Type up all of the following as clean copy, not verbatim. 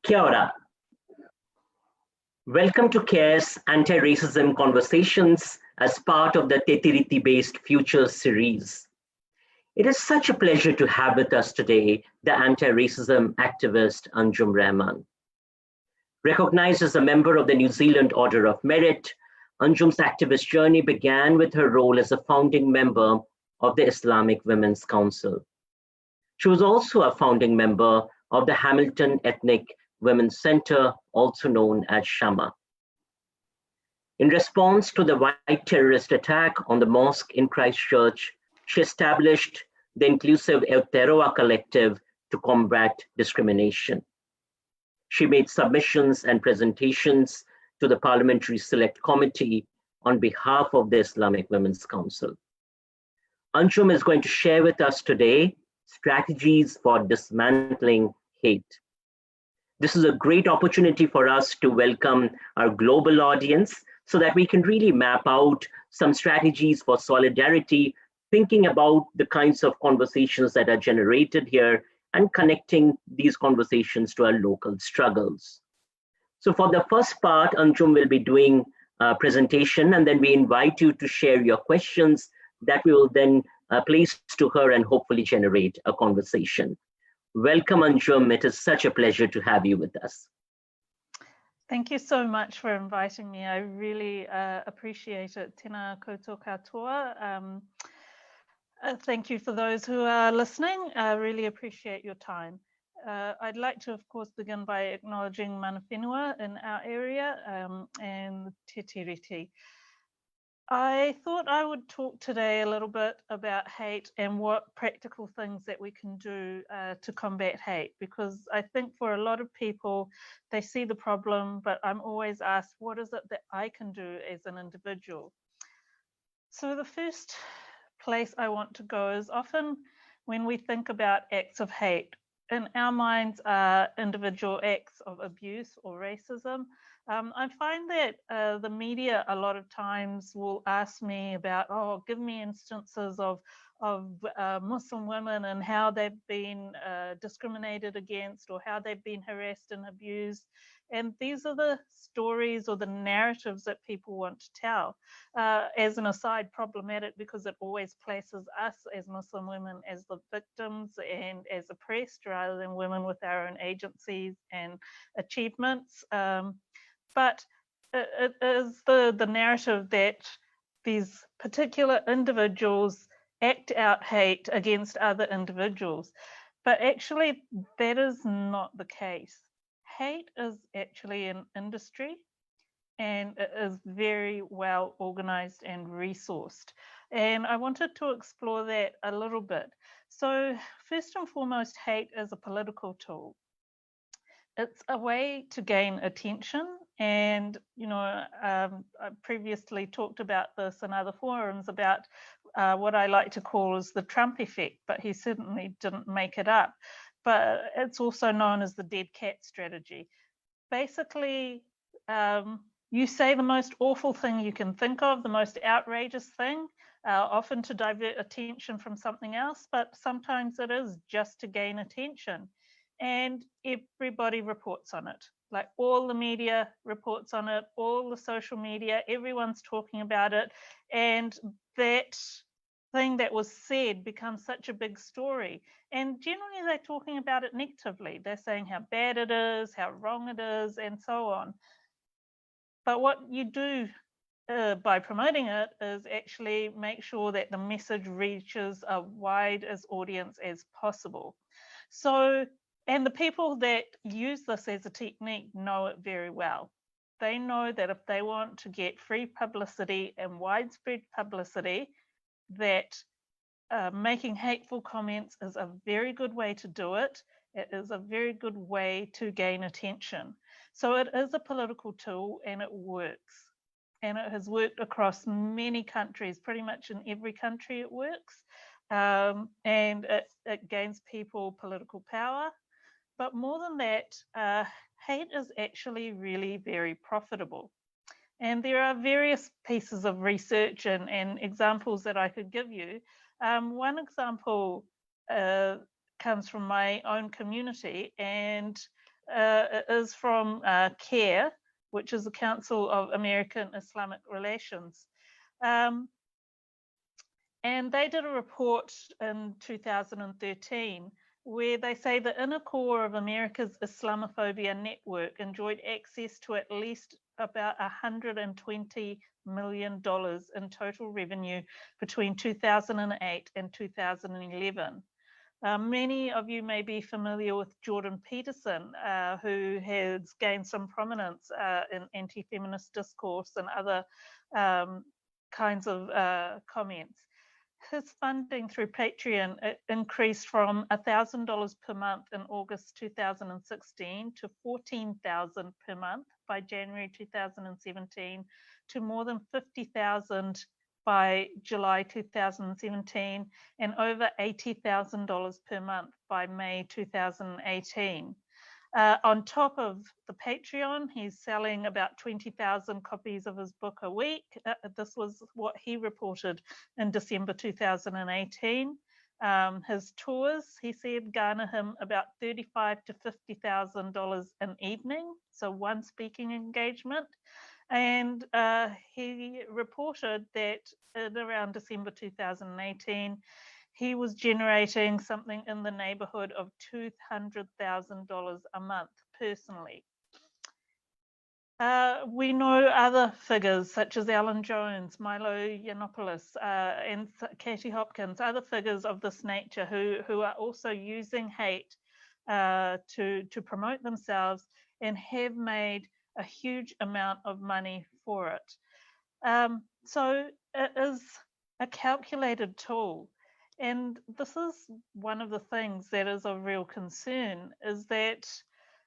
Kia ora. Welcome to CARE's Anti-Racism Conversations as part of the Tetiriti-based Futures series. It is such a pleasure to have with us today the anti-racism activist Anjum Rahman. Recognized as a member of the New Zealand Order of Merit, Anjum's activist journey began with her role as a founding member of the Islamic Women's Council. She was also a founding member of the Hamilton Ethnic Women's Centre, also known as Shama. In response to the white terrorist attack on the mosque in Christchurch, she established the inclusive Aotearoa Collective to combat discrimination. She made submissions and presentations to the Parliamentary Select Committee on behalf of the Islamic Women's Council. Anjum is going to share with us today strategies for dismantling hate. This is a great opportunity for us to welcome our global audience so that we can really map out some strategies for solidarity, thinking about the kinds of conversations that are generated here and connecting these conversations to our local struggles. So for the first part, Anjum will be doing a presentation, and then we invite you to share your questions that we will then place to her and hopefully generate a conversation. Welcome, Anjum. It is such a pleasure to have you with us. Thank you so much for inviting me. I really appreciate it. Tēnā koutou katoa. Thank you for those who are listening. I really appreciate your time. I'd like to, of course, begin by acknowledging mana whenua in our area and te tiriti. I thought I would talk today a little bit about hate and what practical things that we can do to combat hate, because I think for a lot of people, they see the problem, but I'm always asked, what is it that I can do as an individual? So the first place I want to go is often when we think about acts of hate, in our minds are individual acts of abuse or racism. I find that the media a lot of times will ask me about, oh, give me instances of Muslim women and how they've been discriminated against or how they've been harassed and abused. And these are the stories or the narratives that people want to tell. As an aside, problematic because it always places us as Muslim women as the victims and as oppressed rather than women with our own agencies and achievements. But it is the narrative that these particular individuals act out hate against other individuals. But actually, that is not the case. Hate is actually an industry, and it is very well organized and resourced. And I wanted to explore that a little bit. So first and foremost, hate is a political tool. It's a way to gain attention. And, you know, I previously talked about this in other forums about what I like to call as the Trump effect, but he certainly didn't make it up. But it's also known as the dead cat strategy. Basically, you say the most awful thing you can think of, the most outrageous thing, often to divert attention from something else, but sometimes it is just to gain attention. And everybody reports on it. Like all the media reports on it, all the social media, everyone's talking about it. And that thing that was said becomes such a big story. And generally they're talking about it negatively. They're saying how bad it is, how wrong it is, and so on. But what you do by promoting it is actually make sure that the message reaches a wide audience as possible. So, and the people that use this as a technique know it very well. They know that if they want to get free publicity and widespread publicity, that making hateful comments is a very good way to do it. It is a very good way to gain attention. So it is a political tool and it works. And it has worked across many countries, pretty much in every country it works. And it gains people political power. But more than that, hate is actually really very profitable. And there are various pieces of research and examples that I could give you. One example comes from my own community, and is from CARE, which is the Council of American Islamic Relations. And they did a report in 2013 where they say the inner core of America's Islamophobia network enjoyed access to at least about $120 million in total revenue between 2008 and 2011. Many of you may be familiar with Jordan Peterson, who has gained some prominence in anti-feminist discourse and other kinds of comments. His funding through Patreon increased from $1,000 per month in August 2016 to $14,000 per month by January 2017 to more than $50,000 by July 2017 and over $80,000 per month by May 2018. On top of the Patreon, he's selling about 20,000 copies of his book a week. This was what he reported in December 2018. His tours, he said, garner him about $35,000 to $50,000 an evening, so one speaking engagement. And he reported that in around December 2018, he was generating something in the neighborhood of $200,000 a month personally. We know other figures such as Alan Jones, Milo Yiannopoulos, and Katie Hopkins, other figures of this nature who are also using hate to promote themselves and have made a huge amount of money for it. So it is a calculated tool. And this is one of the things that is of real concern, is that,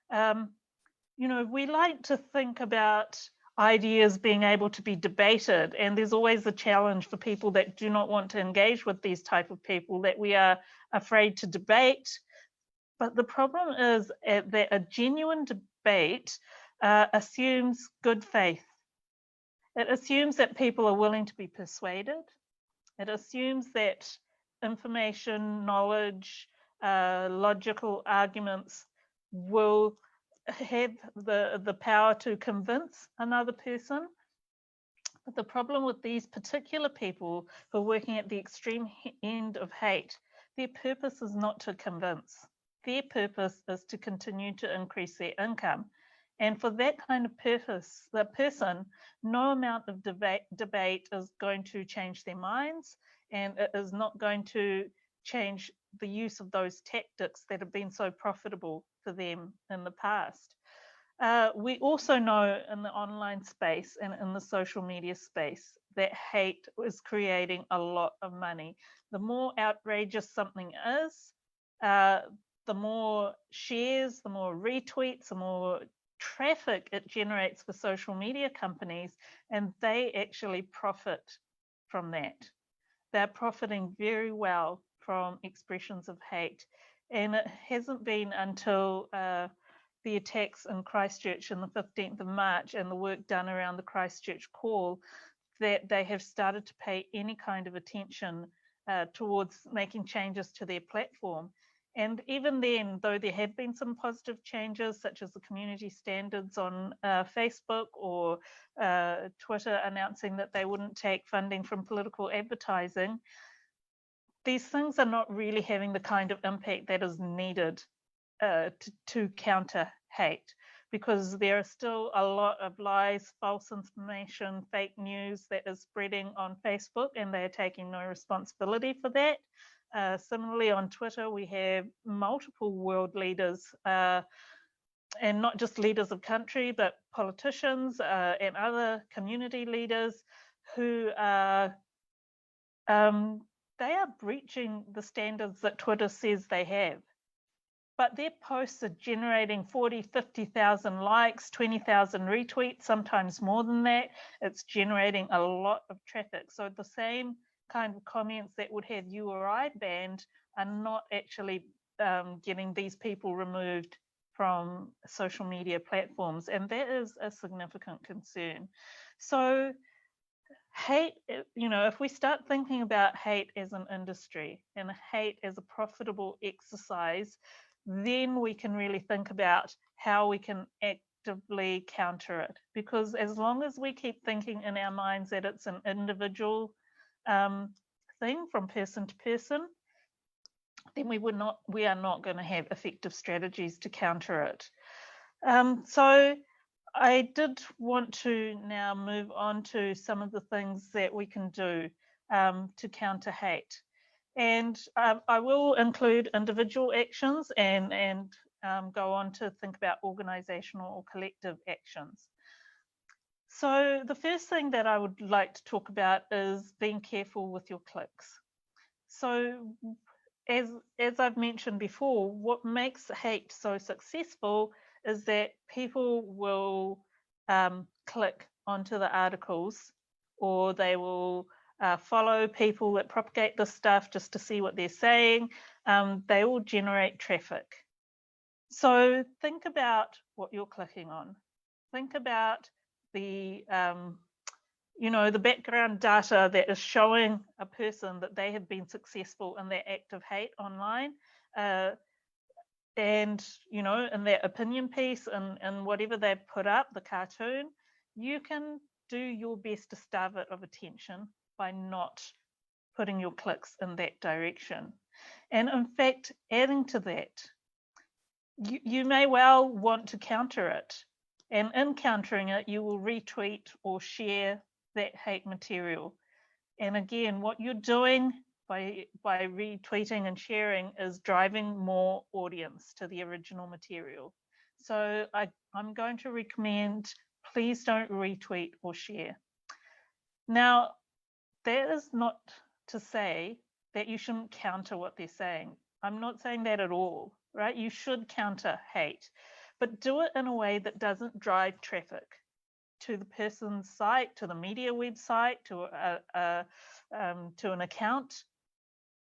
you know, we like to think about ideas being able to be debated, and there's always a challenge for people that do not want to engage with these type of people, that we are afraid to debate. But the problem is that a genuine debate assumes good faith. It assumes that people are willing to be persuaded. It assumes that information, knowledge, logical arguments will have the power to convince another person. But the problem with these particular people who are working at the extreme end of hate, their purpose is not to convince. Their purpose is to continue to increase their income. And for that kind of purpose, the person, no amount of debate is going to change their minds, and it is not going to change the use of those tactics that have been so profitable for them in the past. We also know in the online space and in the social media space that hate is creating a lot of money. The more outrageous something is, the more shares, the more retweets, the more traffic it generates for social media companies, and they actually profit from that. They're profiting very well from expressions of hate. And it hasn't been until the attacks in Christchurch on the 15th of March and the work done around the Christchurch call that they have started to pay any kind of attention towards making changes to their platform. And even then, though there have been some positive changes, such as the community standards on Facebook or Twitter announcing that they wouldn't take funding from political advertising, these things are not really having the kind of impact that is needed to counter hate, because there are still a lot of lies, false information, fake news that is spreading on Facebook, and they are taking no responsibility for that. Similarly, on Twitter, we have multiple world leaders, and not just leaders of country, but politicians and other community leaders who are they are breaching the standards that Twitter says they have. But their posts are generating 40, 50,000 likes, 20,000 retweets, sometimes more than that. It's generating a lot of traffic. So the same kind of comments that would have you or I banned are not actually getting these people removed from social media platforms. And that is a significant concern. So hate, you know, if we start thinking about hate as an industry and hate as a profitable exercise, then we can really think about how we can actively counter it. Because as long as we keep thinking in our minds that it's an individual thing from person to person, then we are not going to have effective strategies to counter it. So I did want to now move on to some of the things that we can do to counter hate. And I will include individual actions and go on to think about organizational or collective actions. So the first thing that I would like to talk about is being careful with your clicks. So as I've mentioned before, what makes hate so successful is that people will click onto the articles, or they will follow people that propagate this stuff just to see what they're saying. They will generate traffic. So think about what you're clicking on. Think about the the background data that is showing a person that they have been successful in their act of hate online, and in their opinion piece and whatever they've put up, the cartoon, you can do your best to starve it of attention by not putting your clicks in that direction. And in fact, adding to that, you may well want to counter it. And in countering it, you will retweet or share that hate material. And again, what you're doing by retweeting and sharing is driving more audience to the original material. So I'm going to recommend, please don't retweet or share. Now, that is not to say that you shouldn't counter what they're saying. I'm not saying that at all, right? You should counter hate, but do it in a way that doesn't drive traffic to the person's site, to the media website, to an account,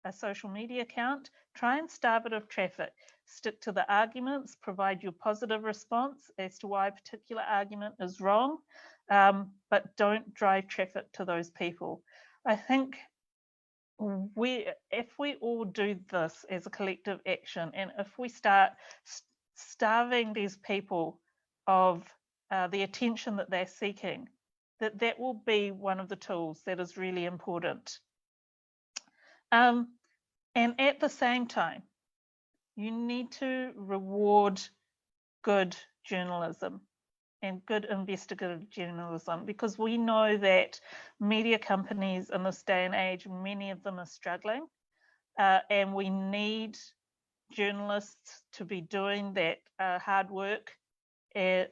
a social media account. Try and starve it of traffic. Stick to the arguments, provide your positive response as to why a particular argument is wrong, but don't drive traffic to those people. I think if we all do this as a collective action, and if we start starving these people of the attention that they're seeking, that will be one of the tools that is really important. And at the same time, you need to reward good journalism and good investigative journalism, because we know that media companies in this day and age, many of them are struggling, and we need journalists to be doing that hard work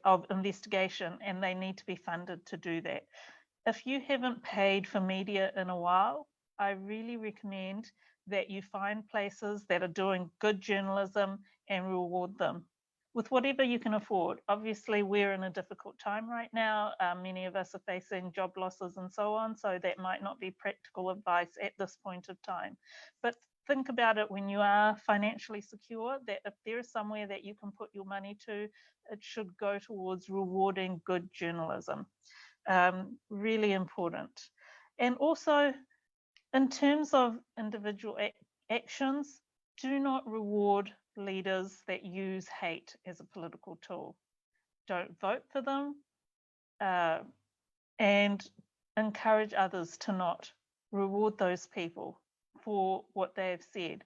of investigation, and they need to be funded to do that. If you haven't paid for media in a while, I really recommend that you find places that are doing good journalism and reward them with whatever you can afford. Obviously, we're in a difficult time right now. Many of us are facing job losses and so on, so that might not be practical advice at this point of time. But think about it when you are financially secure, that if there is somewhere that you can put your money to, it should go towards rewarding good journalism. Really important. And also, in terms of individual actions, do not reward leaders that use hate as a political tool. Don't vote for them, and encourage others to not reward those people for what they've said.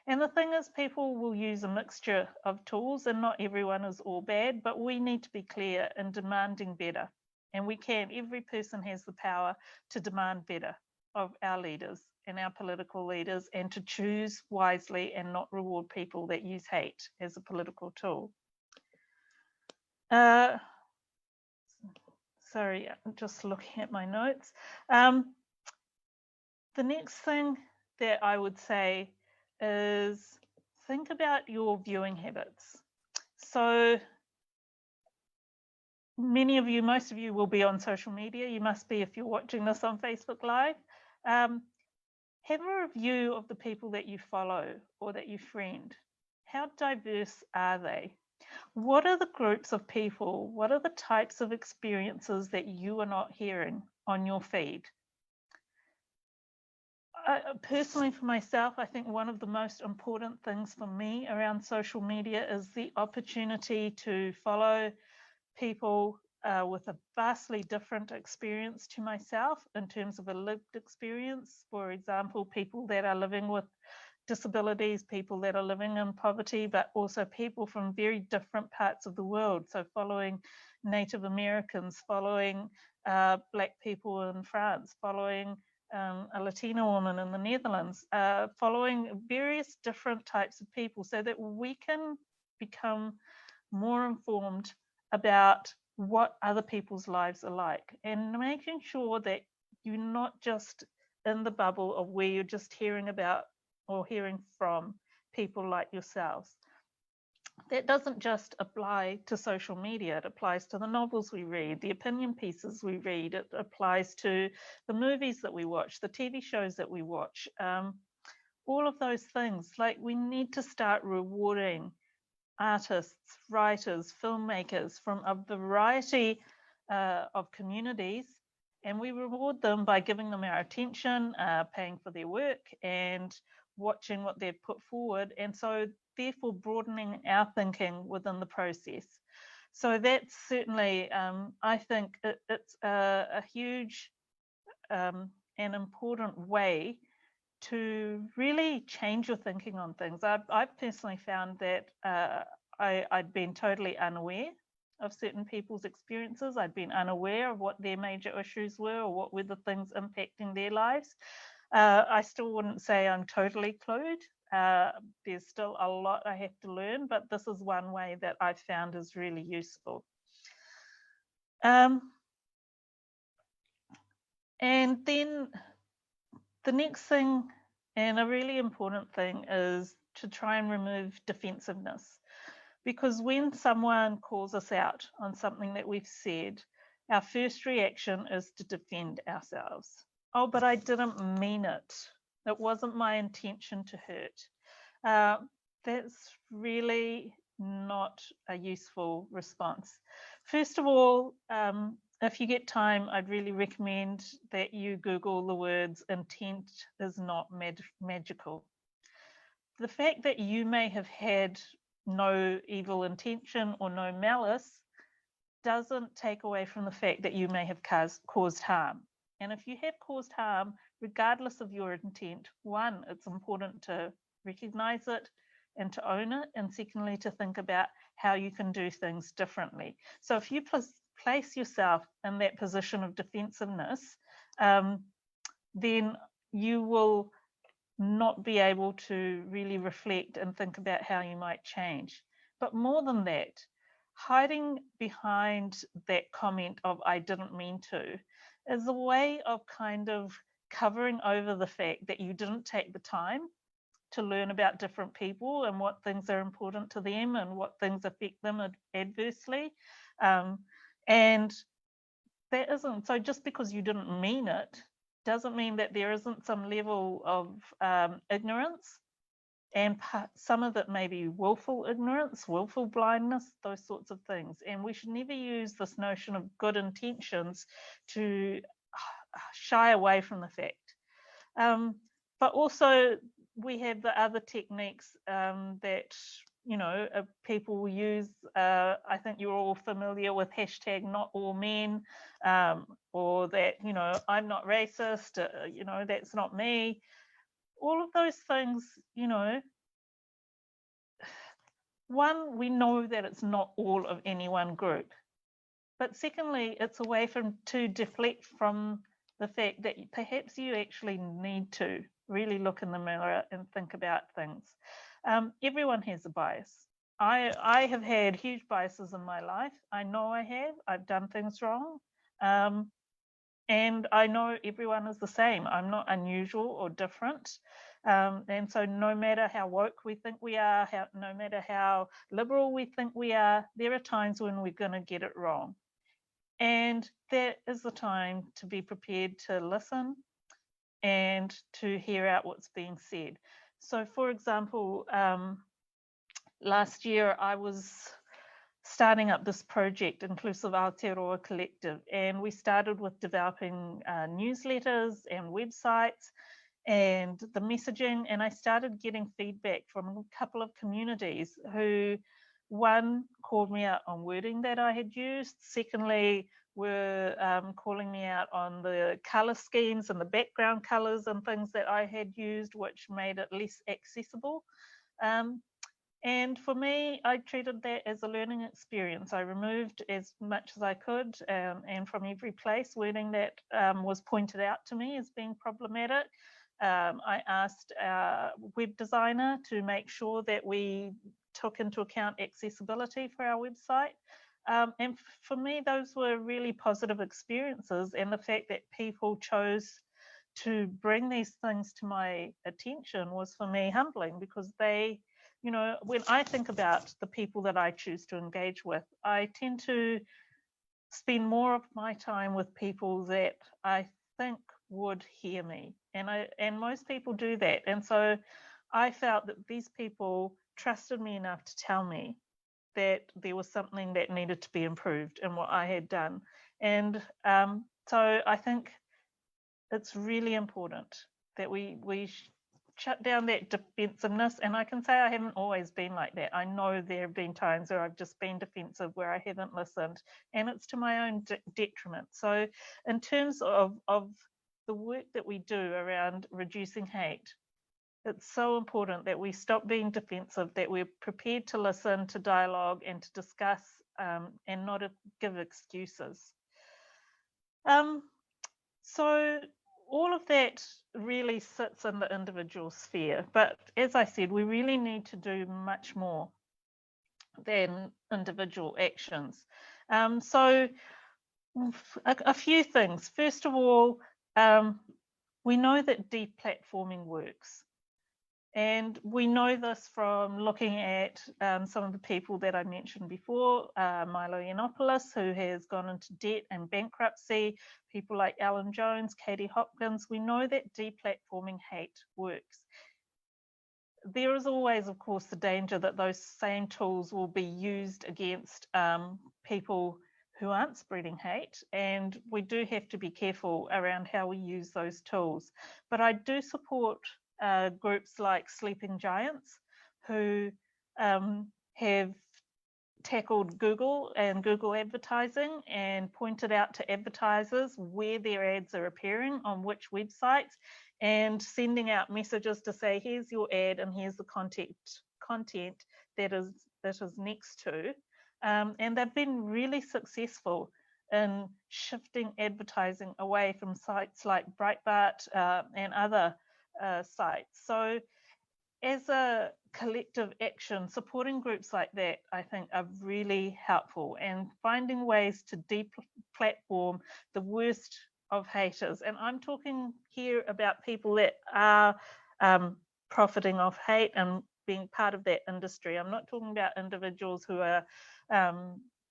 And the thing is, people will use a mixture of tools, and not everyone is all bad, but we need to be clear in demanding better. And we can, every person has the power to demand better of our leaders and our political leaders, and to choose wisely and not reward people that use hate as a political tool. Sorry, I'm just looking at my notes. The next thing that I would say is think about your viewing habits. So many of you, most of you will be on social media. You must be if you're watching this on Facebook Live. Have a review of the people that you follow or that you friend. How diverse are they? What are the groups of people? What are the types of experiences that you are not hearing on your feed? Personally, for myself, I think one of the most important things for me around social media is the opportunity to follow people with a vastly different experience to myself in terms of a lived experience. For example, people that are living with disabilities, people that are living in poverty, but also people from very different parts of the world. So following Native Americans, following Black people in France, following a Latina woman in the Netherlands, following various different types of people so that we can become more informed about what other people's lives are like, and making sure that you're not just in the bubble of where you're just hearing about or hearing from people like yourselves. That doesn't just apply to social media, it applies to the novels we read, the opinion pieces we read, it applies to the movies that we watch, the TV shows that we watch, all of those things. Like, we need to start rewarding artists, writers, filmmakers from a variety of communities, and we reward them by giving them our attention, paying for their work, and watching what they've put forward, and so therefore broadening our thinking within the process. So that's certainly, I think it's a huge and important way to really change your thinking on things. I've personally found that I'd been totally unaware of certain people's experiences. I'd been unaware of what their major issues were or what were the things impacting their lives. I still wouldn't say I'm totally clued. There's still a lot I have to learn, but this is one way that I've found is really useful. And then the next thing, and a really important thing, is to try and remove defensiveness. Because when someone calls us out on something that we've said, our first reaction is to defend ourselves. Oh, but I didn't mean it. It wasn't my intention to hurt. That's really not a useful response. First of all, if you get time, I'd really recommend that you Google the words "intent is not magical." The fact that you may have had no evil intention or no malice doesn't take away from the fact that you may have caused harm. And if you have caused harm, regardless of your intent, one, it's important to recognize it and to own it, and secondly, to think about how you can do things differently. So if you place yourself in that position of defensiveness, then you will not be able to really reflect and think about how you might change. But more than that, hiding behind that comment of "I didn't mean to" is a way of kind of covering over the fact that you didn't take the time to learn about different people and what things are important to them and what things affect them adversely. And that isn't, so just because you didn't mean it doesn't mean that there isn't some level of ignorance, and some of it may be willful ignorance, willful blindness, those sorts of things. And we should never use this notion of good intentions to shy away from the fact. But also we have the other techniques that, you know, people use. I think you're all familiar with #NotAllMen, or that, you know, "I'm not racist," you know, "that's not me." All of those things, you know, one, we know that it's not all of any one group. But secondly, it's a way to deflect from the fact that perhaps you actually need to really look in the mirror and think about things. Everyone has a bias. I have had huge biases in my life. I know I have. I've done things wrong. And I know everyone is the same. I'm not unusual or different. And so no matter how woke we think we are, no matter how liberal we think we are, there are times when we're going to get it wrong. And that is the time to be prepared to listen and to hear out what's being said. So for example, last year I was starting up this project, Inclusive Aotearoa Collective, and we started with developing newsletters and websites. and the messaging, and I started getting feedback from a couple of communities who, one, called me out on wording that I had used, secondly, were calling me out on the colour schemes and the background colours and things that I had used, which made it less accessible. And for me, I treated that as a learning experience. I removed as much as I could, and from every place, wording that was pointed out to me as being problematic. I asked our web designer to make sure that we took into account accessibility for our website. And for me, those were really positive experiences. And the fact that people chose to bring these things to my attention was for me humbling, because they, you know, when I think about the people that I choose to engage with, I tend to spend more of my time with people that I think would hear me. And most people do that. And so I felt that these people trusted me enough to tell me that there was something that needed to be improved in what I had done. And so I think it's really important that we shut down that defensiveness. And I can say I haven't always been like that. I know there have been times where I've just been defensive, where I haven't listened, and it's to my own detriment. So in terms of the work that we do around reducing hate, it's so important that we stop being defensive, that we're prepared to listen, to dialogue, and to discuss, and not give excuses. So all of that really sits in the individual sphere. But as I said, we really need to do much more than individual actions. So a few things. First of all, we know that deplatforming works. And we know this from looking at some of the people that I mentioned before, Milo Yiannopoulos, who has gone into debt and bankruptcy, people like Alan Jones, Katie Hopkins. We know that deplatforming hate works. There is always, of course, the danger that those same tools will be used against people who aren't spreading hate, and we do have to be careful around how we use those tools. But I do support groups like Sleeping Giants, who have tackled Google and Google advertising and pointed out to advertisers where their ads are appearing on which websites, and sending out messages to say, here's your ad and here's the content that is next to. And they've been really successful in shifting advertising away from sites like Breitbart and other sites. So as a collective action, supporting groups like that, I think, are really helpful, and finding ways to deplatform the worst of haters. And I'm talking here about people that are profiting off hate and being part of that industry. I'm not talking about individuals who are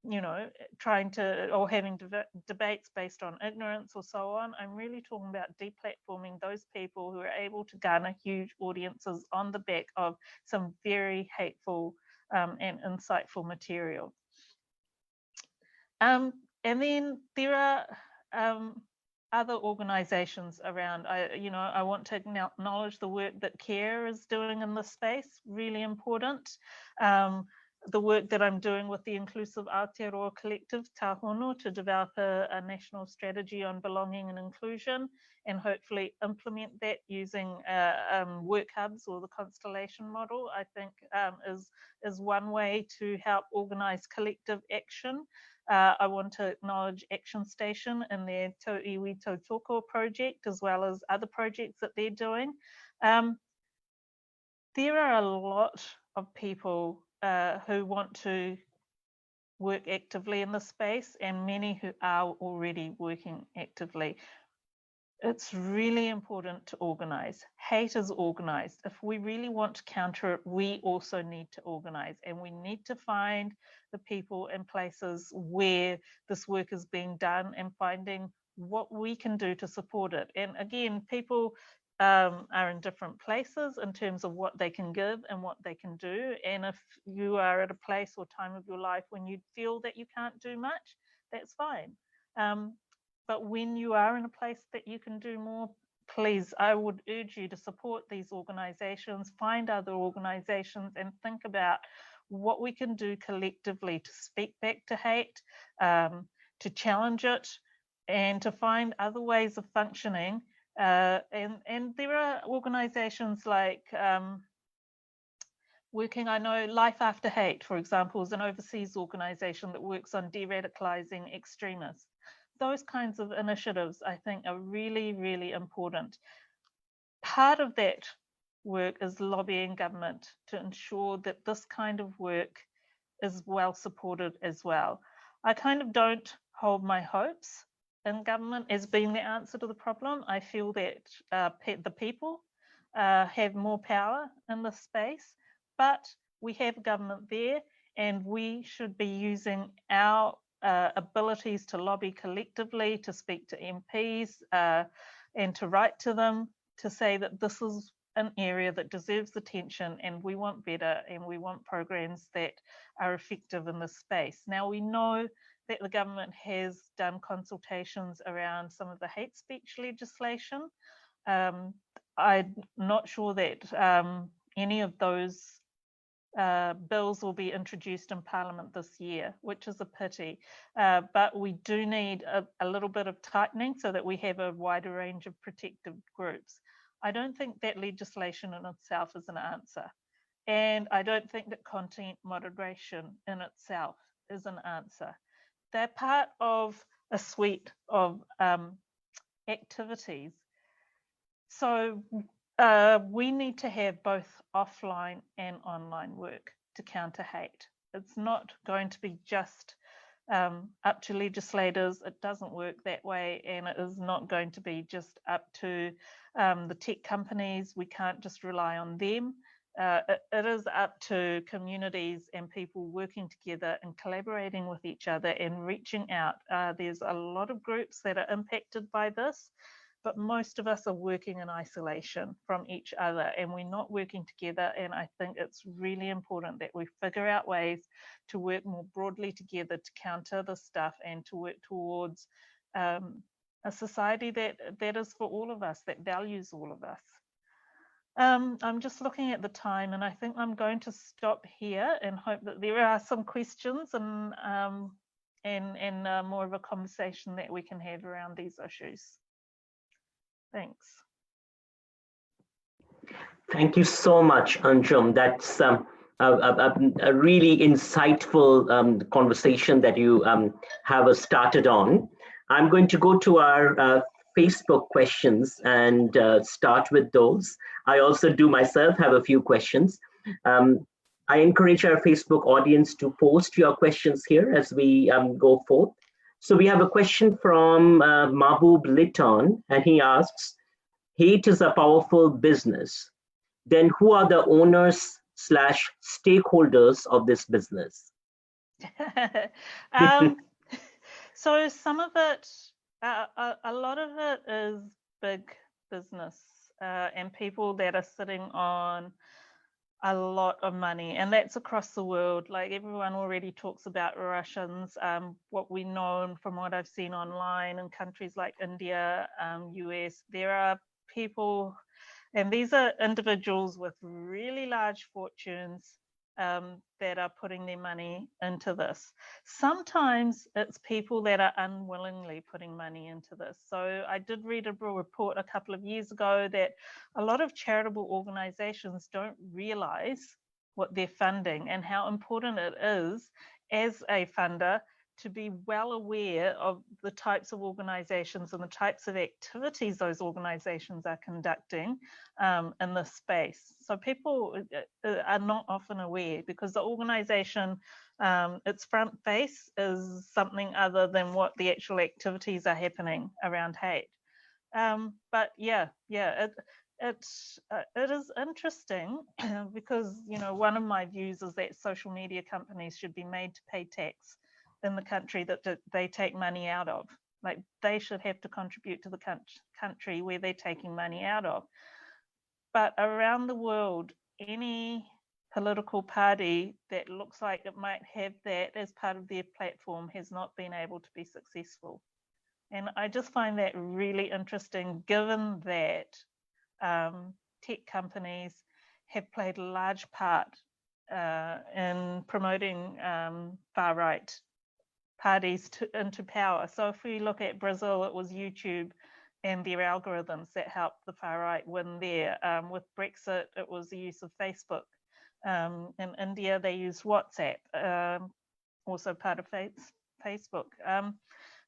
you know, trying to, or having debates based on ignorance or so on. I'm really talking about deplatforming those people who are able to garner huge audiences on the back of some very hateful and insightful material. And then there are other organisations around. I want to acknowledge the work that CARE is doing in this space, really important. The work that I'm doing with the Inclusive Aotearoa Collective, Tāhono, to develop a national strategy on belonging and inclusion, and hopefully implement that using work hubs or the constellation model, I think is one way to help organise collective action. I want to acknowledge Action Station and their Tau Iwi Tautoko project, as well as other projects that they're doing. There are a lot of people who want to work actively in this space, and many who are already working actively. It's really important to organise. Hate is organised. If we really want to counter it, we also need to organise, and we need to find the people and places where this work is being done, and finding what we can do to support it. And again, people are in different places in terms of what they can give and what they can do. And if you are at a place or time of your life when you feel that you can't do much, that's fine. But when you are in a place that you can do more, please, I would urge you to support these organisations, find other organisations, and think about what we can do collectively to speak back to hate, to challenge it, and to find other ways of functioning. And there are organisations like I know Life After Hate, for example, is an overseas organisation that works on de-radicalising extremists. Those kinds of initiatives, I think, are really, really important. Part of that work is lobbying government to ensure that this kind of work is well supported as well. I kind of don't hold my hopes in government as being the answer to the problem. I feel that the people have more power in this space, but we have government there, and we should be using our abilities to lobby collectively, to speak to MPs and to write to them to say that this is an area that deserves attention, and we want better, and we want programs that are effective in this space. Now, we know that the government has done consultations around some of the hate speech legislation. I'm not sure that any of those bills will be introduced in Parliament this year, which is a pity. But we do need a little bit of tightening so that we have a wider range of protected groups. I don't think that legislation in itself is an answer. And I don't think that content moderation in itself is an answer. They're part of a suite of activities. So we need to have both offline and online work to counter hate. It's not going to be just up to legislators. It doesn't work that way, and it is not going to be just up to the tech companies. We can't just rely on them. It is up to communities and people working together and collaborating with each other and reaching out. There's a lot of groups that are impacted by this, but most of us are working in isolation from each other, and we're not working together. And I think it's really important that we figure out ways to work more broadly together to counter this stuff and to work towards a society that is for all of us, that values all of us. I'm just looking at the time, and I think I'm going to stop here and hope that there are some questions and more of a conversation that we can have around these issues. Thanks. Thank you so much, Anjum. That's a really insightful conversation that you have started on. I'm going to go to our Facebook questions and start with those. I also do myself have a few questions. I encourage our Facebook audience to post your questions here as we go forth. So we have a question from Mahbub Litton, and he asks, hate is a powerful business. Then who are the owners / stakeholders of this business? So some of it, a lot of it is big business and people that are sitting on a lot of money, and that's across the world. Like everyone already talks about Russians. What we know from what I've seen online in countries like India, US, there are people, and these are individuals with really large fortunes that are putting their money into this. Sometimes it's people that are unwillingly putting money into this. So I did read a report a couple of years ago that a lot of charitable organizations don't realize what they're funding and how important it is as a funder to be well aware of the types of organizations and the types of activities those organizations are conducting in this space. So people are not often aware because the organization, its front face is something other than what the actual activities are happening around hate. But yeah, it is interesting because, you know, one of my views is that social media companies should be made to pay tax in the country that they take money out of. Like they should have to contribute to the country where they're taking money out of. But around the world, any political party that looks like it might have that as part of their platform has not been able to be successful. And I just find that really interesting, given that tech companies have played a large part in promoting far-right parties into power. So if we look at Brazil, it was YouTube and their algorithms that helped the far-right win there. With Brexit, it was the use of Facebook. In India, they used WhatsApp, also part of Facebook.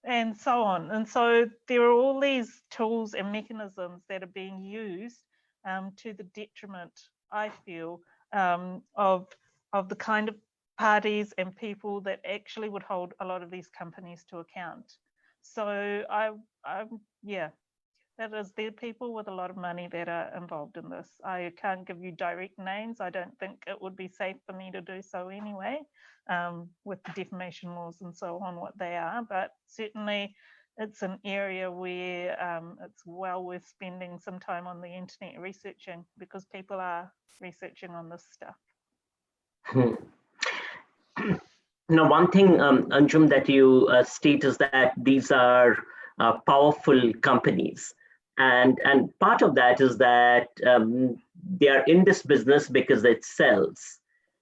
And so on. And so there are all these tools and mechanisms that are being used to the detriment, I feel, of the kind of parties and people that actually would hold a lot of these companies to account. So yeah, that is, there are people with a lot of money that are involved in this. I can't give you direct names. I don't think it would be safe for me to do so anyway, with the defamation laws and so on, what they are. But certainly it's an area where it's well worth spending some time on the internet researching, because people are researching on this stuff. Now, one thing, Anjum, that you state is that these are powerful companies. And part of that is that they are in this business because it sells.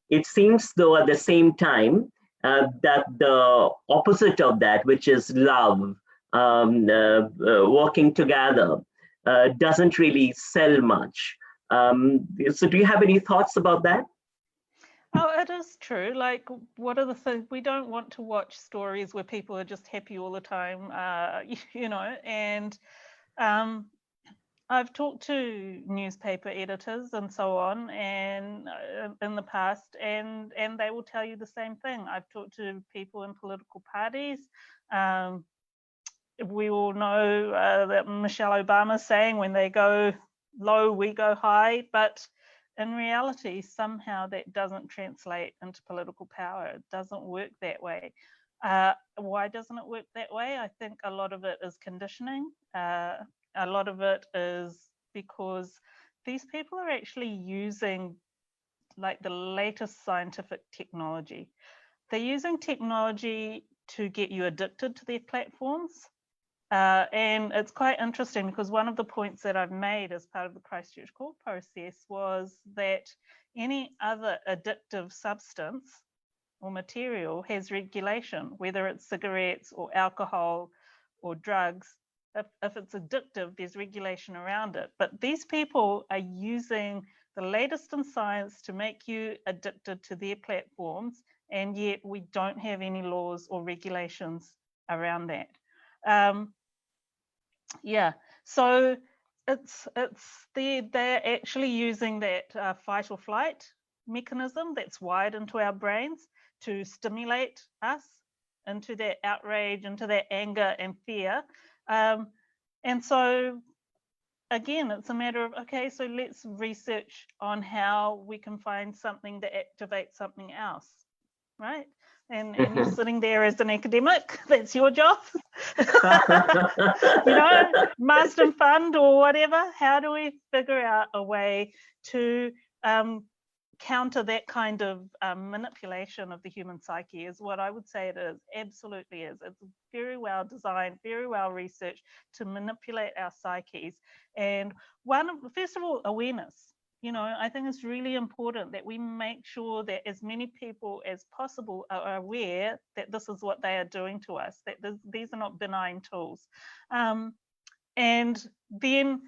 It seems, though, at the same time, that the opposite of that, which is love, working together, doesn't really sell much. So do you have any thoughts about that? Oh, it is true. Like, what are the things? We don't want to watch stories where people are just happy all the time, you know, and I've talked to newspaper editors and so on, and in the past, and they will tell you the same thing. I've talked to people in political parties. We all know that Michelle Obama's saying, when they go low, we go high, but in reality, somehow that doesn't translate into political power. It doesn't work that way. Why doesn't it work that way? I think a lot of it is conditioning. A lot of it is because these people are actually using like the latest scientific technology. They're using technology to get you addicted to their platforms. And it's quite interesting, because one of the points that I've made as part of the Christchurch call process was that any other addictive substance or material has regulation, whether it's cigarettes or alcohol or drugs. If it's addictive, there's regulation around it. But these people are using the latest in science to make you addicted to their platforms, and yet we don't have any laws or regulations around that. Yeah, so they're actually using that fight or flight mechanism that's wired into our brains to stimulate us into that outrage, into that anger and fear. And so again, it's a matter of, okay, so let's research on how we can find something that activates something else, right? And you're sitting there as an academic, that's your job. You know, Marsden Fund or whatever. How do we figure out a way to counter that kind of manipulation of the human psyche? Is what I would say it is. Absolutely is. It's very well designed, very well researched to manipulate our psyches. And first of all, awareness. You know, I think it's really important that we make sure that as many people as possible are aware that this is what they are doing to us, that these are not benign tools. And then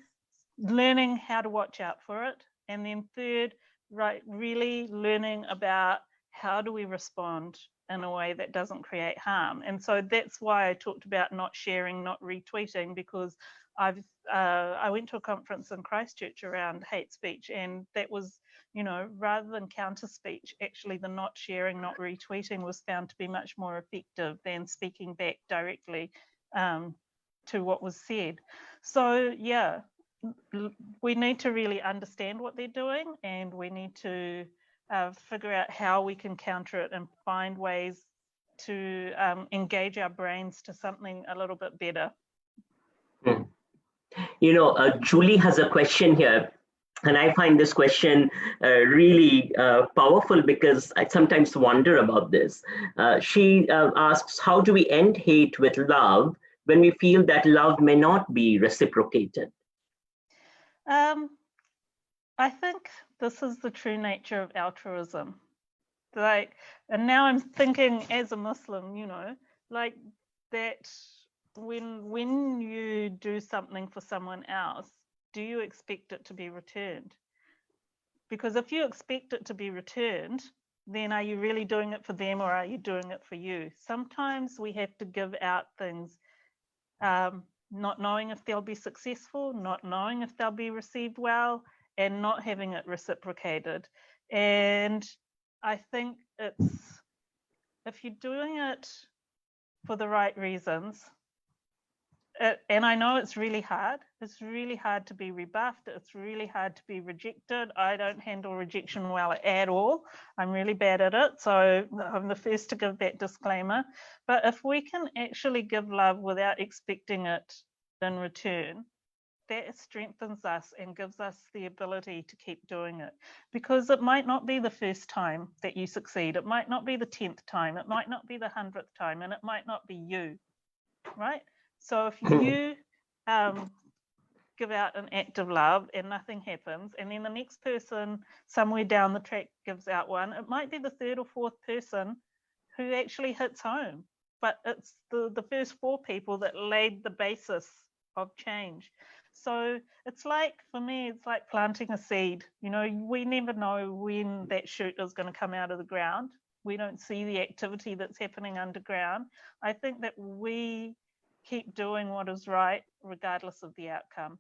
learning how to watch out for it. And then third, right, really learning about how do we respond in a way that doesn't create harm. And so that's why I talked about not sharing, not retweeting, because I went to a conference in Christchurch around hate speech, and that was, you know, rather than counter speech, actually the not sharing, not retweeting was found to be much more effective than speaking back directly to what was said. So yeah, we need to really understand what they're doing, and we need to figure out how we can counter it and find ways to engage our brains to something a little bit better. You know, Julie has a question here, and I find this question really powerful, because I sometimes wonder about this. She asks, how do we end hate with love when we feel that love may not be reciprocated? I think this is the true nature of altruism. Like, and now I'm thinking as a Muslim, you know, like that when you do something for someone else, do you expect it to be returned? Because if you expect it to be returned, then are you really doing it for them or are you doing it for you? Sometimes we have to give out things, not knowing if they'll be successful, not knowing if they'll be received well, and not having it reciprocated. And I think it's, if you're doing it for the right reasons, and I know it's really hard. It's really hard to be rebuffed. It's really hard to be rejected. I don't handle rejection well at all. I'm really bad at it. So I'm the first to give that disclaimer. But if we can actually give love without expecting it in return, that strengthens us and gives us the ability to keep doing it, because it might not be the first time that you succeed. It might not be the 10th time. It might not be the 100th time, and it might not be you, right? So if you give out an act of love and nothing happens, and then the next person somewhere down the track gives out one, it might be the third or fourth person who actually hits home. But it's the first 4 people that laid the basis of change. So it's like, for me, it's like planting a seed. You know, we never know when that shoot is going to come out of the ground. We don't see the activity that's happening underground. I think that we keep doing what is right regardless of the outcome.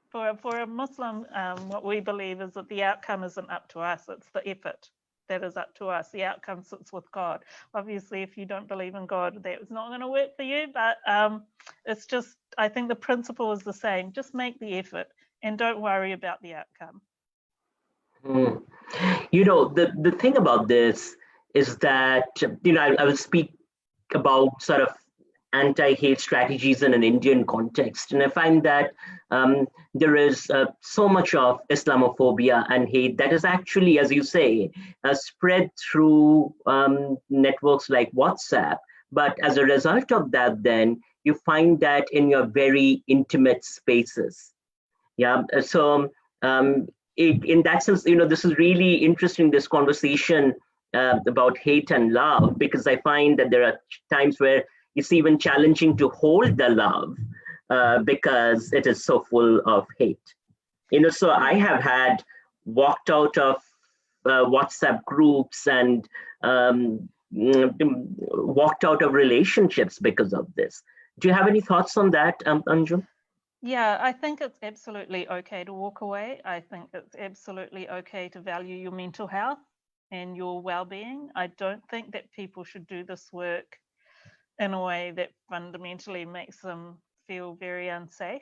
For a Muslim, what we believe is that the outcome isn't up to us. It's the effort that is up to us. The outcome sits with God. Obviously, if you don't believe in God, that's not going to work for you. But it's just, I think the principle is the same. Just make the effort and don't worry about the outcome. You know, the thing about this is that, you know, I will speak about sort of anti-hate strategies in an Indian context. And I find that there is so much of Islamophobia and hate that is actually, as you say, spread through networks like WhatsApp. But as a result of that, then you find that in your very intimate spaces. Yeah. So in that sense, you know, this is really interesting, this conversation about hate and love, because I find that there are times where it's even challenging to hold the love because it is so full of hate. You know, so I have had walked out of WhatsApp groups and walked out of relationships because of this. Do you have any thoughts on that, Anjum? Yeah, I think it's absolutely okay to walk away. I think it's absolutely okay to value your mental health and your well-being. I don't think that people should do this work in a way that fundamentally makes them feel very unsafe.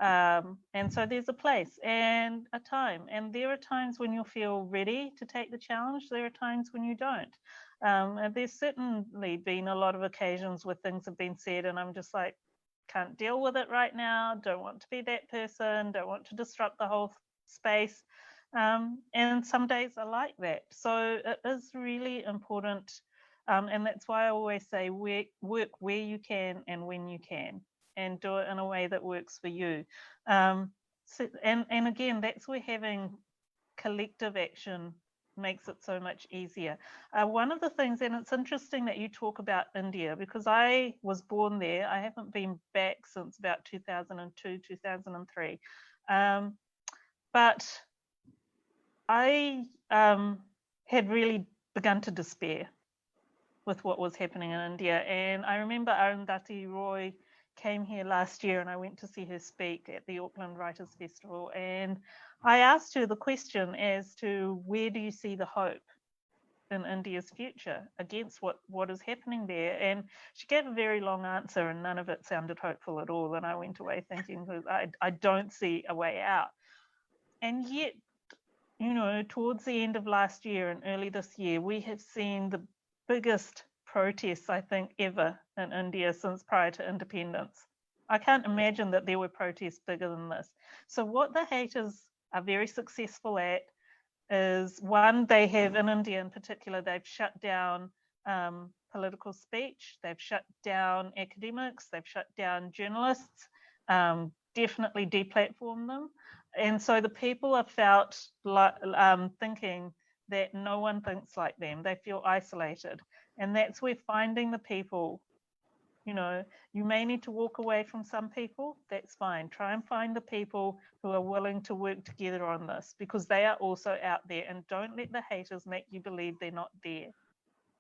And so there's a place and a time. And there are times when you'll feel ready to take the challenge. There are times when you don't. And there's certainly been a lot of occasions where things have been said and I'm just like, can't deal with it right now, don't want to be that person, don't want to disrupt the whole space. And some days are like that. So it is really important. And that's why I always say work where you can and when you can, and do it in a way that works for you. So, and again, that's where having collective action makes it so much easier. One of the things, and it's interesting that you talk about India, because I was born there. I haven't been back since about 2002, 2003. But I had really begun to despair with what was happening in India. And I remember Arundhati Roy came here last year and I went to see her speak at the Auckland Writers Festival. And I asked her the question as to where do you see the hope in India's future against what is happening there? And she gave a very long answer and none of it sounded hopeful at all. And I went away thinking, I don't see a way out. And yet, you know, towards the end of last year and early this year, we have seen the biggest protests, I think, ever in India since prior to independence. I can't imagine that there were protests bigger than this. So what the haters are very successful at is, one, they have, in India in particular, they've shut down political speech. They've shut down academics. They've shut down journalists, definitely deplatformed them. And so the people have felt like thinking that no one thinks like them. They feel isolated. And that's where finding the people, you know, you may need to walk away from some people. That's fine. Try and find the people who are willing to work together on this, because they are also out there. And don't let the haters make you believe they're not there.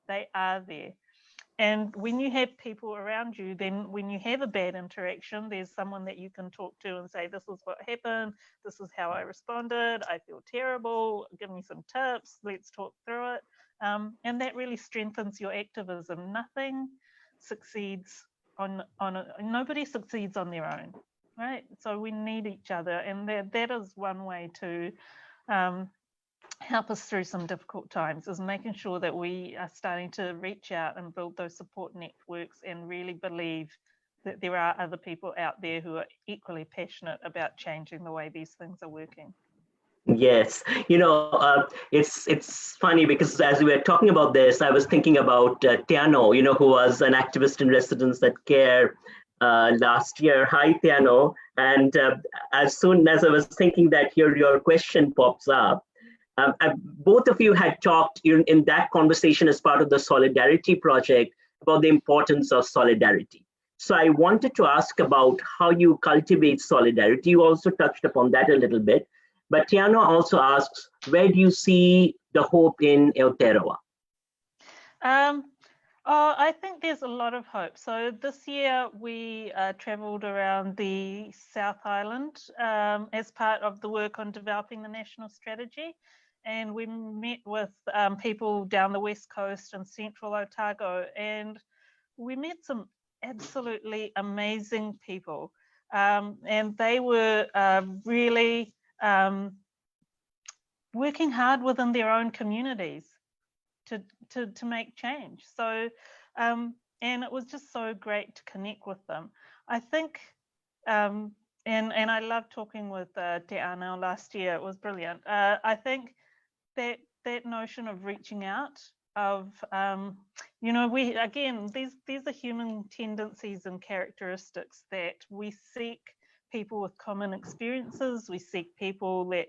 They are there. And when you have people around you, then when you have a bad interaction, there's someone that you can talk to and say, this is what happened, this is how I responded, I feel terrible, give me some tips, let's talk through it. And that really strengthens your activism. Nothing succeeds nobody succeeds on their own, right? So we need each other, and that is one way to help us through some difficult times, is making sure that we are starting to reach out and build those support networks and really believe that there are other people out there who are equally passionate about changing the way these things are working. Yes, it's funny because as we were talking about this, I was thinking about Tiano, who was an activist in residence at CARE last year. Hi, Tiano. And as soon as I was thinking that your question pops up, both of you had talked in that conversation as part of the Solidarity Project about the importance of solidarity. So I wanted to ask about how you cultivate solidarity. You also touched upon that a little bit. But Tiano also asks, where do you see the hope in Aotearoa? I think there's a lot of hope. So this year we travelled around the South Island as part of the work on developing the national strategy. And we met with people down the West Coast and Central Otago. And we met some absolutely amazing people. And they were really working hard within their own communities to make change. So, and it was just so great to connect with them. I think, and I loved talking with Te Anau last year. It was brilliant. I think that notion of reaching out, of we again, these are human tendencies and characteristics that we seek people with common experiences. We seek people that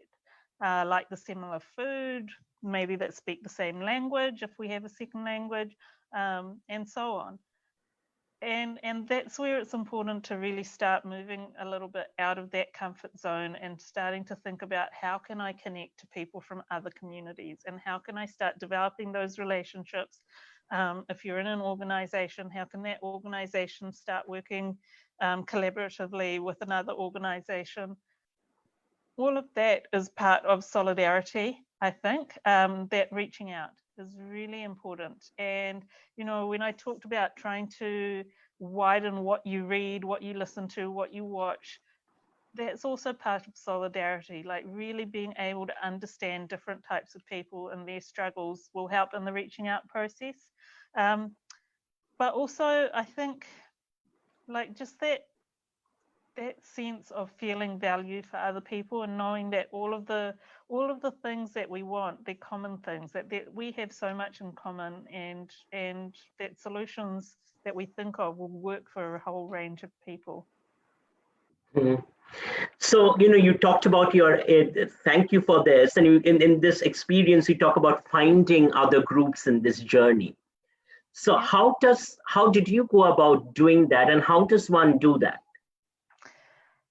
like the similar food, maybe that speak the same language if we have a second language, and so on. And that's where it's important to really start moving a little bit out of that comfort zone and starting to think about, how can I connect to people from other communities, and how can I start developing those relationships? If you're in an organization, how can that organization start working collaboratively with another organization? All of that is part of solidarity, I think. That reaching out is really important. And, when I talked about trying to widen what you read, what you listen to, what you watch, that's also part of solidarity. Like really being able to understand different types of people and their struggles will help in the reaching out process. But also, I think, like just that sense of feeling valued for other people, and knowing that all of the things that we want, they're common things, that we have so much in common, and that solutions that we think of will work for a whole range of people. Mm-hmm. So, you talked about thank you for this. And in this experience, you talk about finding other groups in this journey. So yeah. How did you go about doing that, and how does one do that?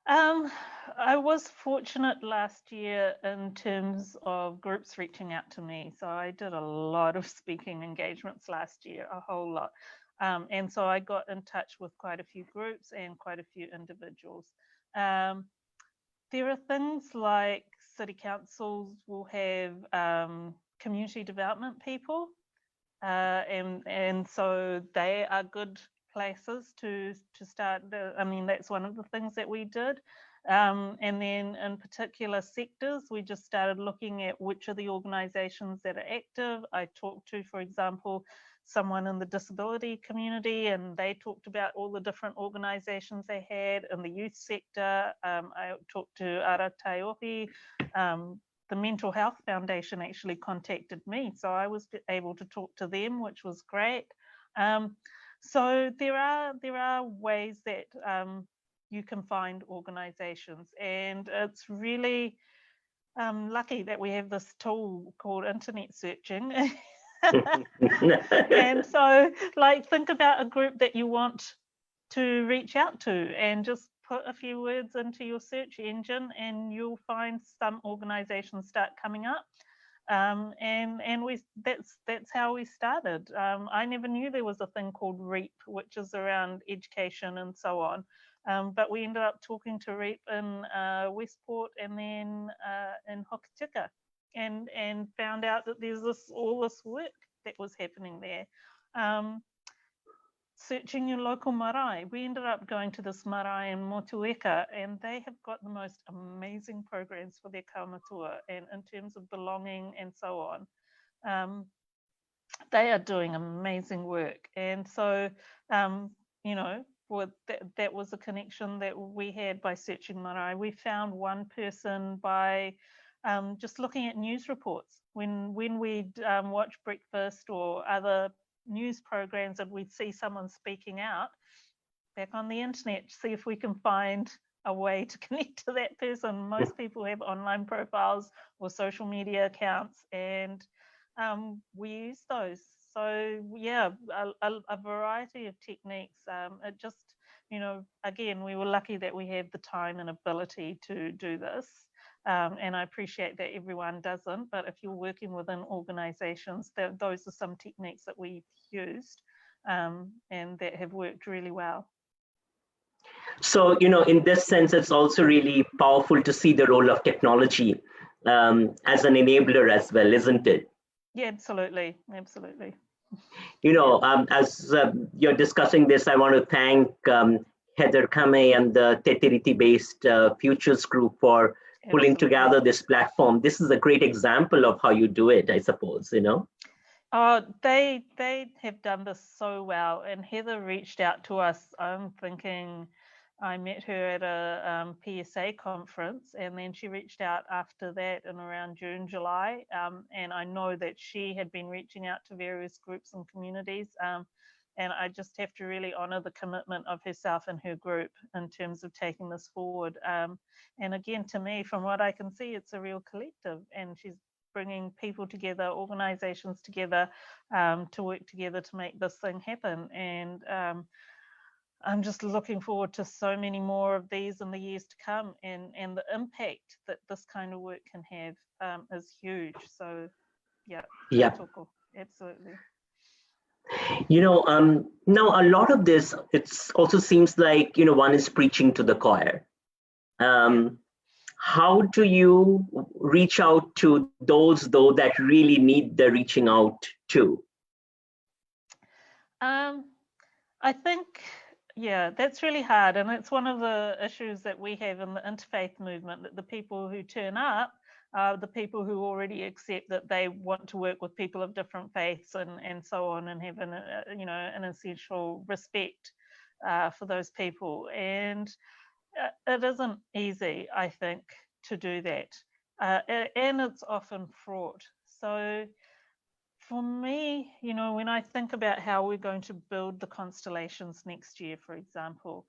I was fortunate last year in terms of groups reaching out to me. So I did a lot of speaking engagements last year, a whole lot. And so I got in touch with quite a few groups and quite a few individuals. There are things like city councils will have community development people. And so they are good places to start. That's one of the things that we did. And then in particular sectors, we just started looking at which are the organizations that are active. I talked to, for example, someone in the disability community, and they talked about all the different organizations they had. In the youth sector, I talked to Ara Taiohi. The Mental Health Foundation actually contacted me, so I was able to talk to them, which was great. So there are ways that you can find organizations, and it's really lucky that we have this tool called internet searching. And so, like, think about a group that you want to reach out to and just put a few words into your search engine, and you'll find some organizations start coming up. And that's how we started. I never knew there was a thing called REAP, which is around education and so on. But we ended up talking to REAP in Westport and then in Hokitika, and found out that there's all this work that was happening there. Searching your local marae. We ended up going to this marae in Motueka, and they have got the most amazing programs for their kaumatua and in terms of belonging and so on. They are doing amazing work. And so, that was a connection that we had by searching marae. We found one person by just looking at news reports. When we'd watch Breakfast or other news programs and we'd see someone speaking out, back on the internet, see if we can find a way to connect to that person. Most people have online profiles or social media accounts, and we use those. So yeah, a variety of techniques. It just, again, we were lucky that we have the time and ability to do this. And I appreciate that everyone doesn't, but if you're working within organizations, those are some techniques that we've used and that have worked really well. So, in this sense, it's also really powerful to see the role of technology as an enabler as well, isn't it? Yeah, absolutely. Absolutely. As you're discussing this, I want to thank Heather Kame and the Tetiriti-based Futures Group for pulling together this platform. This is a great example of how you do it, I suppose, Oh, they have done this so well. And Heather reached out to us. I'm thinking I met her at a PSA conference, and then she reached out after that in around June, July. And I know that she had been reaching out to various groups and communities. And I just have to really honor the commitment of herself and her group in terms of taking this forward. And again, to me, from what I can see, it's a real collective, and she's bringing people together, organizations together, to work together to make this thing happen. And I'm just looking forward to so many more of these in the years to come, and the impact that this kind of work can have is huge. So yeah, absolutely. Now a lot of this, it also seems like, one is preaching to the choir. How do you reach out to those, though, that really need the reaching out to? I think, yeah, that's really hard. And it's one of the issues that we have in the interfaith movement, that the people who turn up are the people who already accept that they want to work with people of different faiths and so on, and have an essential respect for those people. And it isn't easy, I think, to do that. And it's often fraught. So for me, when I think about how we're going to build the constellations next year, for example,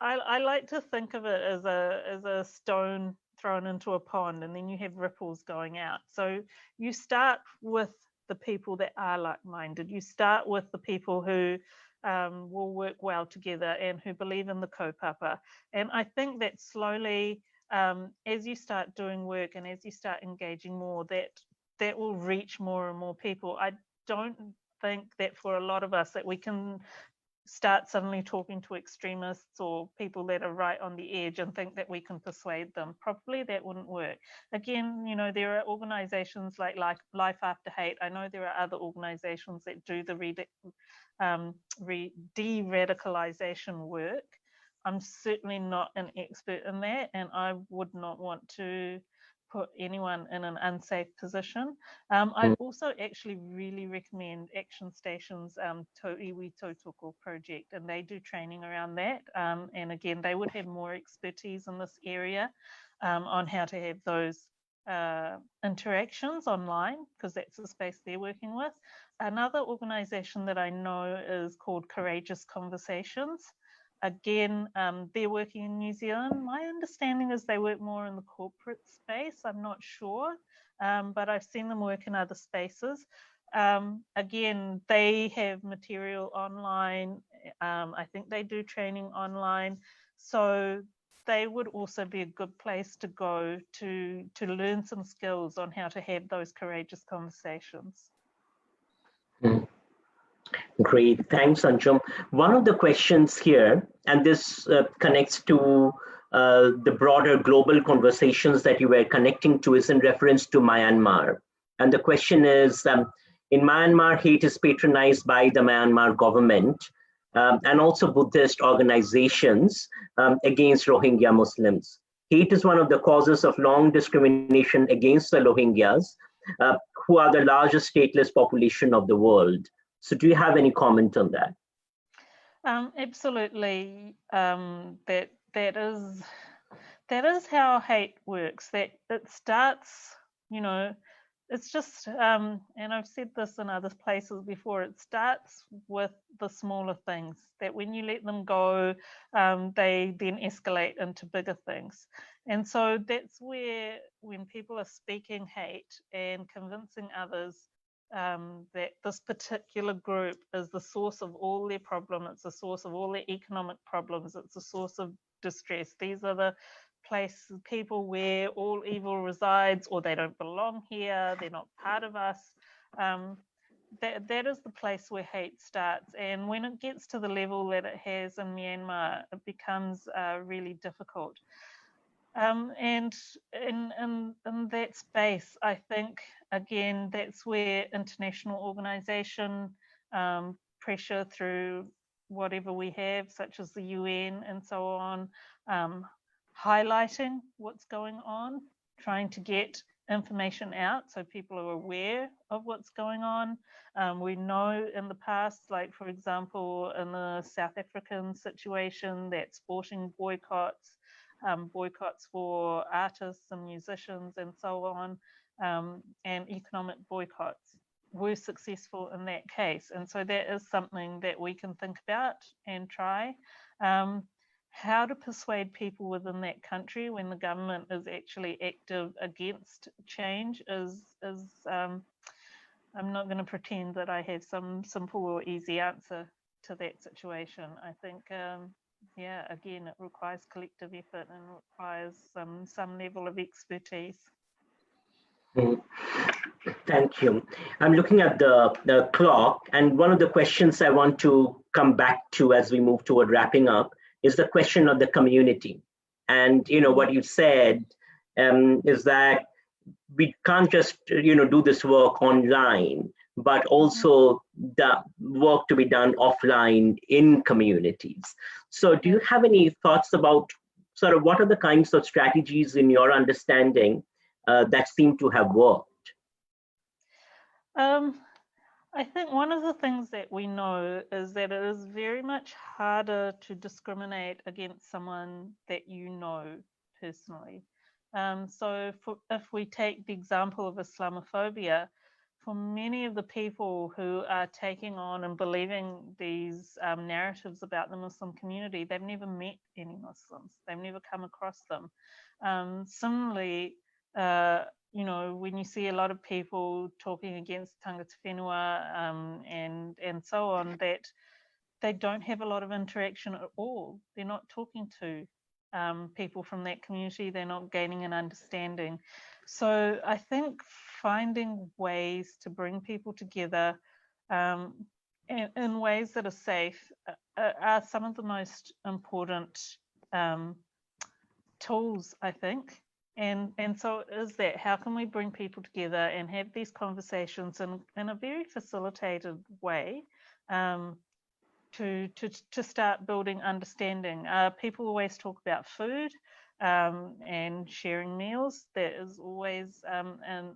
I like to think of it as a stone thrown into a pond, and then you have ripples going out. So you start with the people that are like-minded. You start with the people who will work well together and who believe in the kaupapa. And I think that slowly, as you start doing work and as you start engaging more, that will reach more and more people. I don't think that for a lot of us that we can start suddenly talking to extremists or people that are right on the edge and think that we can persuade them. Probably that wouldn't work. Again, there are organizations like Life After Hate. I know there are other organizations that do the de-radicalization work. I'm certainly not an expert in that, and I would not want to put anyone in an unsafe position. I'd also actually really recommend Action Station's Iwi Tautoko project, and they do training around that. And again, they would have more expertise in this area on how to have those interactions online, because that's the space they're working with. Another organisation that I know is called Courageous Conversations. Again, they're working in New Zealand. My understanding is they work more in the corporate space. I'm not sure, but I've seen them work in other spaces. Again, they have material online. I think they do training online. So they would also be a good place to go to learn some skills on how to have those courageous conversations. Great, thanks, Anjum. One of the questions here, and this connects to the broader global conversations that you were connecting to, is in reference to Myanmar. And the question is, in Myanmar, hate is patronized by the Myanmar government and also Buddhist organizations against Rohingya Muslims. Hate is one of the causes of long discrimination against the Rohingyas, who are the largest stateless population of the world. So do you have any comment on that? Absolutely. That is how hate works. That it starts, it's just, and I've said this in other places before, it starts with the smaller things, that when you let them go, they then escalate into bigger things. And so that's where, when people are speaking hate and convincing others that this particular group is the source of all their problem, it's the source of all their economic problems, it's the source of distress, these are the people where all evil resides, or they don't belong here, they're not part of us. That is the place where hate starts. And when it gets to the level that it has in Myanmar, it becomes really difficult. And in that space, I think, again, that's where international organisation, pressure through whatever we have, such as the UN and so on, highlighting what's going on, trying to get information out so people are aware of what's going on. We know in the past, like for example, in the South African situation, that sporting boycotts for artists and musicians and so on, and economic boycotts were successful in that case. And so that is something that we can think about and try. How to persuade people within that country when the government is actually active against change is I'm not going to pretend that I have some simple or easy answer to that situation. I think, yeah, again, it requires collective effort and requires some level of expertise. Thank you. I'm looking at the clock, and one of the questions I want to come back to as we move toward wrapping up is the question of the community. And what you said is that we can't just do this work online, but also the work to be done offline in communities. So do you have any thoughts about sort of what are the kinds of strategies in your understanding that seem to have worked? I think one of the things that we know is that it is very much harder to discriminate against someone that you know personally. So if we take the example of Islamophobia, for many of the people who are taking on and believing these narratives about the Muslim community, they've never met any Muslims. They've never come across them. Similarly, when you see a lot of people talking against tangata whenua and so on, that they don't have a lot of interaction at all. They're not talking to people from that community. They're not gaining an understanding. So I think finding ways to bring people together in ways that are safe are some of the most important tools, I think. And so it is that, how can we bring people together and have these conversations in a very facilitated way to start building understanding. People always talk about food and sharing meals. That is always an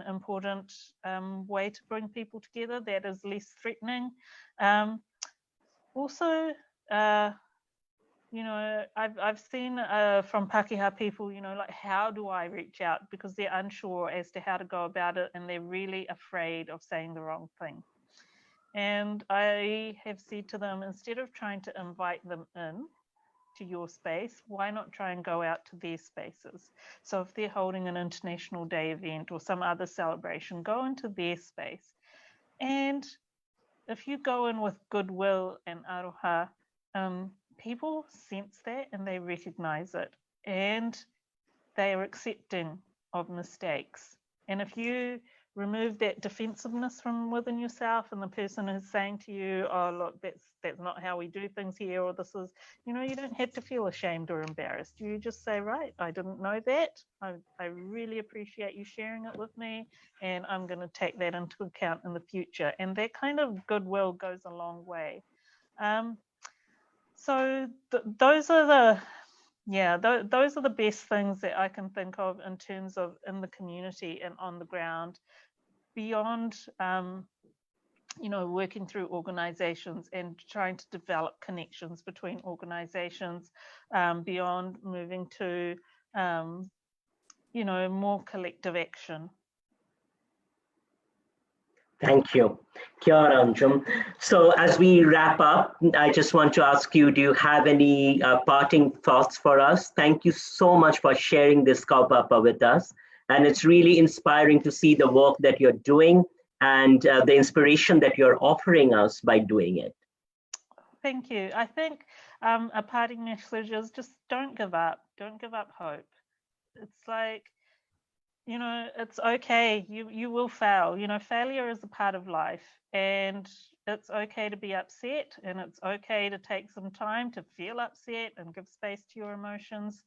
important way to bring people together that is less threatening. Also, you know, I've seen from Pakeha people, you know, like, how do I reach out? Because they're unsure as to how to go about it, and they're really afraid of saying the wrong thing. And I have said to them, instead of trying to invite them in to your space, why not try and go out to their spaces? So if they're holding an International Day event or some other celebration, go into their space. And if you go in with goodwill and aroha, people sense that and they recognize it, and they are accepting of mistakes. And if you remove that defensiveness from within yourself, and the person is saying to you, oh, look, that's not how we do things here, or this is, you know, you don't have to feel ashamed or embarrassed. You just say, right, I didn't know that. I really appreciate you sharing it with me, and I'm going to take that into account in the future. And that kind of goodwill goes a long way. So those are those are the best things that I can think of in terms of in the community and on the ground, beyond you know, working through organizations and trying to develop connections between organizations, beyond moving to you know, more collective action. Thank you. Kia ora, Anjum. So as we wrap up, I just want to ask you, do you have any parting thoughts for us? Thank you so much for sharing this kaupapa with us. And it's really inspiring to see the work that you're doing and the inspiration that you're offering us by doing it. Thank you. I think a parting message is just don't give up. Don't give up hope. It's like, you know, it's okay. You will fail. You know, failure is a part of life, and it's okay to be upset, and it's okay to take some time to feel upset and give space to your emotions.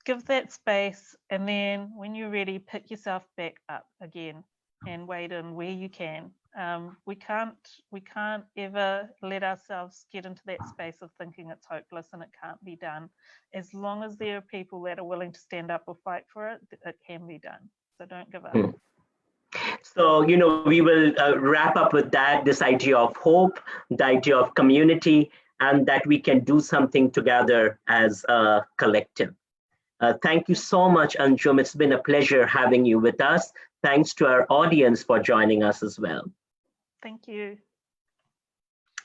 Give that space, and then when you're ready, pick yourself back up again and wade in where you can. We can't ever let ourselves get into that space of thinking it's hopeless and it can't be done. As long as there are people that are willing to stand up or fight for it, it can be done. So don't give up. So, you know, we will wrap up with that, this idea of hope, the idea of community, and that we can do something together as a collective. Thank you so much, Anjum. It's been a pleasure having you with us. Thanks to our audience for joining us as well. Thank you.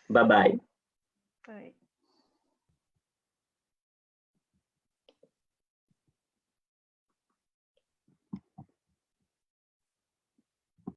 Bye-bye. Bye.